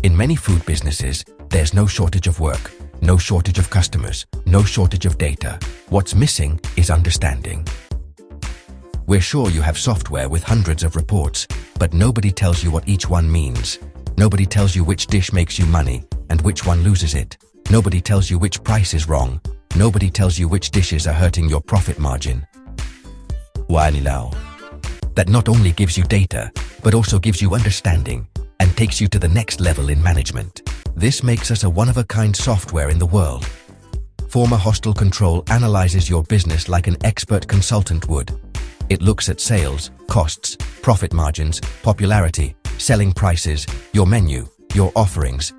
In many food businesses, there's no shortage of work, no shortage of customers, no shortage of data. What's missing is understanding. We're sure you have software with hundreds of reports, but nobody tells you what each one means. Nobody tells you which dish makes you money and which one loses it. Nobody tells you which price is wrong. Nobody tells you which dishes are hurting your profit margin. Waanilau. That not only gives you data, but also gives you understanding and takes you to the next level in management. This makes us a one-of-a-kind software in the world. Formahostel Control analyzes your business like an expert consultant would. It looks at sales, costs, profit margins, popularity, selling prices, your menu, your offerings.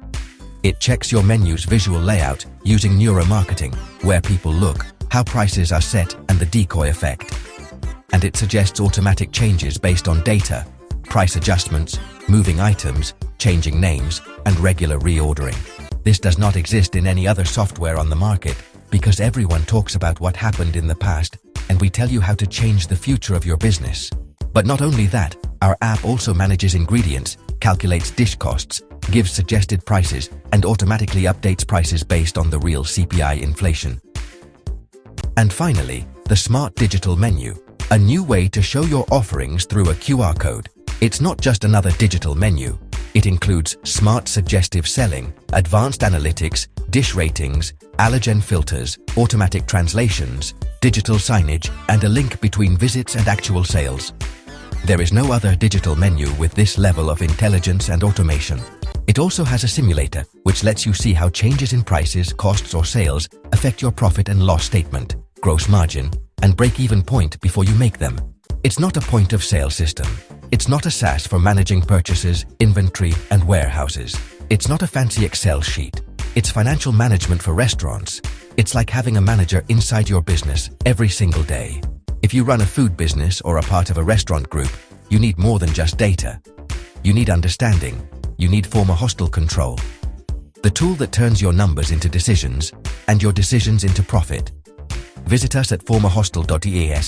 It checks your menu's visual layout using neuromarketing, where people look, how prices are set, and the decoy effect. And it suggests automatic changes based on data, price adjustments, moving items, changing names, and regular reordering. This does not exist in any other software on the market because everyone talks about what happened in the past, and we tell you how to change the future of your business. But not only that, our app also manages ingredients, calculates dish costs, gives suggested prices, and automatically updates prices based on the real CPI inflation. And finally, the Smart Digital Menu, a new way to show your offerings through a QR code. It's not just another digital menu. It includes smart suggestive selling, advanced analytics, dish ratings, allergen filters, automatic translations, digital signage, and a link between visits and actual sales. There is no other digital menu with this level of intelligence and automation. It also has a simulator, which lets you see how changes in prices, costs, or sales affect your profit and loss statement, gross margin, and break-even point before you make them. It's not a point-of-sale system. It's not a SaaS for managing purchases, inventory, and warehouses. It's not a fancy Excel sheet. It's financial management for restaurants. It's like having a manager inside your business every single day. If you run a food business or are part of a restaurant group, you need more than just data. You need understanding. You need Formahostel Control. The tool that turns your numbers into decisions and your decisions into profit. Visit us at formahostel.es.